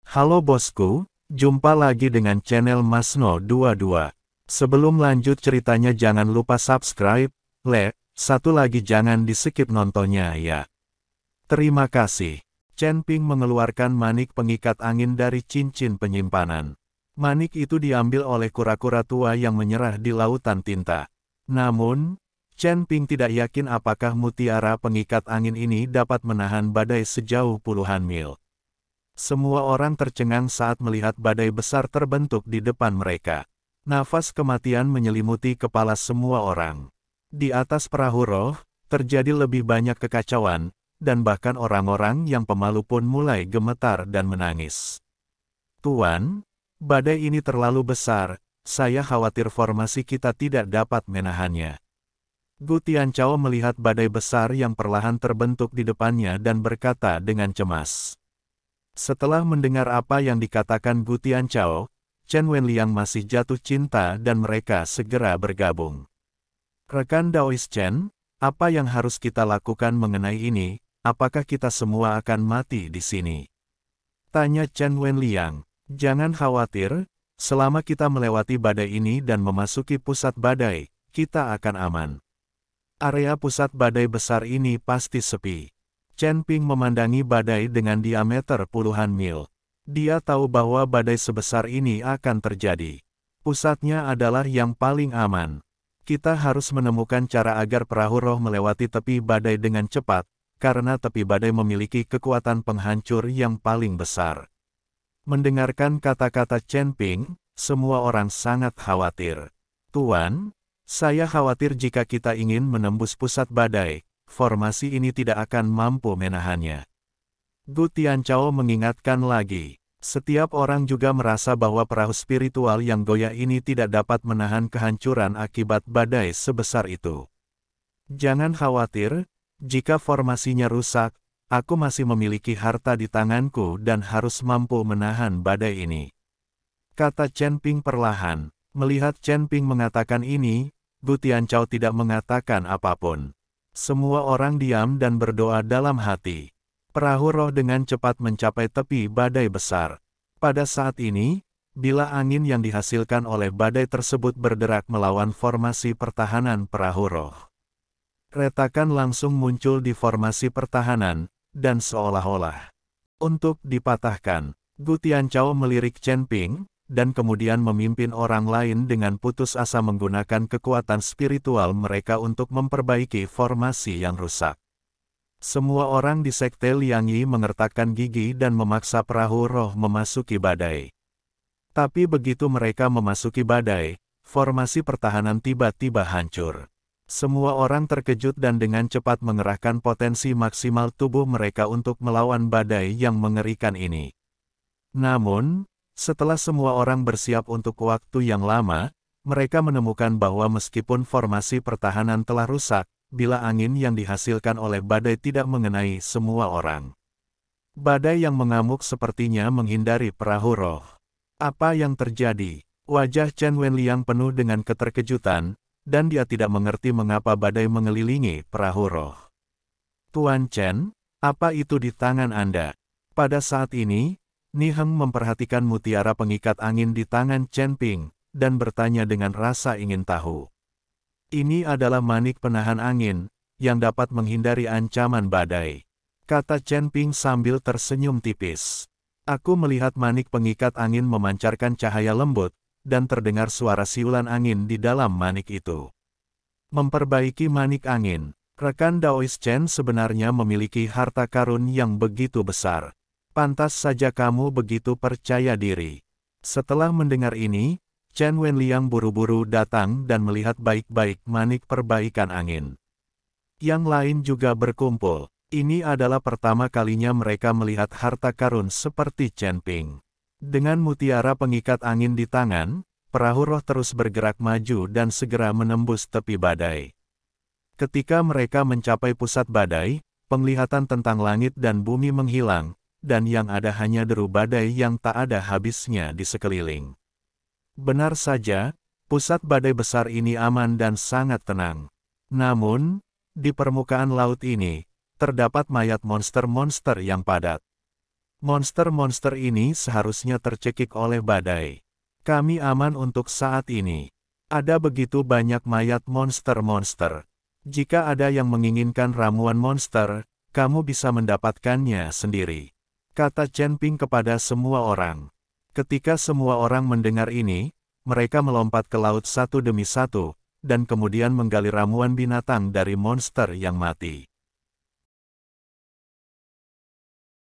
Halo bosku, jumpa lagi dengan channel Masno22. Sebelum lanjut ceritanya jangan lupa subscribe, satu lagi jangan di-skip nontonnya ya. Terima kasih. Chen Ping mengeluarkan manik pengikat angin dari cincin penyimpanan. Manik itu diambil oleh kura-kura tua yang menyerah di lautan tinta. Namun, Chen Ping tidak yakin apakah mutiara pengikat angin ini dapat menahan badai sejauh puluhan mil. Semua orang tercengang saat melihat badai besar terbentuk di depan mereka. Nafas kematian menyelimuti kepala semua orang. Di atas perahu roh, terjadi lebih banyak kekacauan, dan bahkan orang-orang yang pemalu pun mulai gemetar dan menangis. Tuan, badai ini terlalu besar, saya khawatir formasi kita tidak dapat menahannya. Gu Tianchao melihat badai besar yang perlahan terbentuk di depannya dan berkata dengan cemas. Setelah mendengar apa yang dikatakan Gu Tianchao, Chen Wenliang masih jatuh cinta dan mereka segera bergabung. Rekan Daois Chen, apa yang harus kita lakukan mengenai ini, apakah kita semua akan mati di sini? Tanya Chen Wenliang. Jangan khawatir, selama kita melewati badai ini dan memasuki pusat badai, kita akan aman. Area pusat badai besar ini pasti sepi. Chen Ping memandangi badai dengan diameter puluhan mil. Dia tahu bahwa badai sebesar ini akan terjadi. Pusatnya adalah yang paling aman. Kita harus menemukan cara agar perahu roh melewati tepi badai dengan cepat, karena tepi badai memiliki kekuatan penghancur yang paling besar. Mendengarkan kata-kata Chen Ping, semua orang sangat khawatir. Tuan, saya khawatir jika kita ingin menembus pusat badai, formasi ini tidak akan mampu menahannya. Gu Tianchao mengingatkan lagi. Setiap orang juga merasa bahwa perahu spiritual yang goyah ini tidak dapat menahan kehancuran akibat badai sebesar itu. Jangan khawatir, jika formasinya rusak, aku masih memiliki harta di tanganku dan harus mampu menahan badai ini. Kata Chen Ping perlahan. Melihat Chen Ping mengatakan ini, Gu Tianchao tidak mengatakan apapun. Semua orang diam dan berdoa dalam hati. Perahu roh dengan cepat mencapai tepi badai besar. Pada saat ini, bila angin yang dihasilkan oleh badai tersebut berderak melawan formasi pertahanan perahu roh. Retakan langsung muncul di formasi pertahanan, dan seolah-olah untuk dipatahkan. Gu Tianchao melirik Chen Ping, dan kemudian memimpin orang lain dengan putus asa menggunakan kekuatan spiritual mereka untuk memperbaiki formasi yang rusak. Semua orang di Sekte Liang Yi mengertakkan gigi dan memaksa perahu roh memasuki badai. Tapi begitu mereka memasuki badai, formasi pertahanan tiba-tiba hancur. Semua orang terkejut dan dengan cepat mengerahkan potensi maksimal tubuh mereka untuk melawan badai yang mengerikan ini. Namun, setelah semua orang bersiap untuk waktu yang lama, mereka menemukan bahwa meskipun formasi pertahanan telah rusak, bila angin yang dihasilkan oleh badai tidak mengenai semua orang. Badai yang mengamuk sepertinya menghindari perahu roh. Apa yang terjadi? Wajah Chen Wenliang penuh dengan keterkejutan, dan dia tidak mengerti mengapa badai mengelilingi perahu roh. Tuan Chen, apa itu di tangan Anda? Pada saat ini, Ni Heng memperhatikan mutiara pengikat angin di tangan Chen Ping, dan bertanya dengan rasa ingin tahu. Ini adalah manik penahan angin, yang dapat menghindari ancaman badai. Kata Chen Ping sambil tersenyum tipis. Aku melihat manik pengikat angin memancarkan cahaya lembut, dan terdengar suara siulan angin di dalam manik itu. Memperbaiki manik angin, rekan Daois Chen sebenarnya memiliki harta karun yang begitu besar. Pantas saja kamu begitu percaya diri. Setelah mendengar ini, Chen Wenliang buru-buru datang dan melihat baik-baik manik perbaikan angin. Yang lain juga berkumpul. Ini adalah pertama kalinya mereka melihat harta karun seperti Chen Ping. Dengan mutiara pengikat angin di tangan, perahu roh terus bergerak maju dan segera menembus tepi badai. Ketika mereka mencapai pusat badai, penglihatan tentang langit dan bumi menghilang, dan yang ada hanya deru badai yang tak ada habisnya di sekeliling. Benar saja, pusat badai besar ini aman dan sangat tenang. Namun, di permukaan laut ini, terdapat mayat monster-monster yang padat. Monster-monster ini seharusnya tercekik oleh badai. Kami aman untuk saat ini. Ada begitu banyak mayat monster-monster. Jika ada yang menginginkan ramuan monster, kamu bisa mendapatkannya sendiri. Kata Chen Ping kepada semua orang. Ketika semua orang mendengar ini, mereka melompat ke laut satu demi satu, dan kemudian menggali ramuan binatang dari monster yang mati.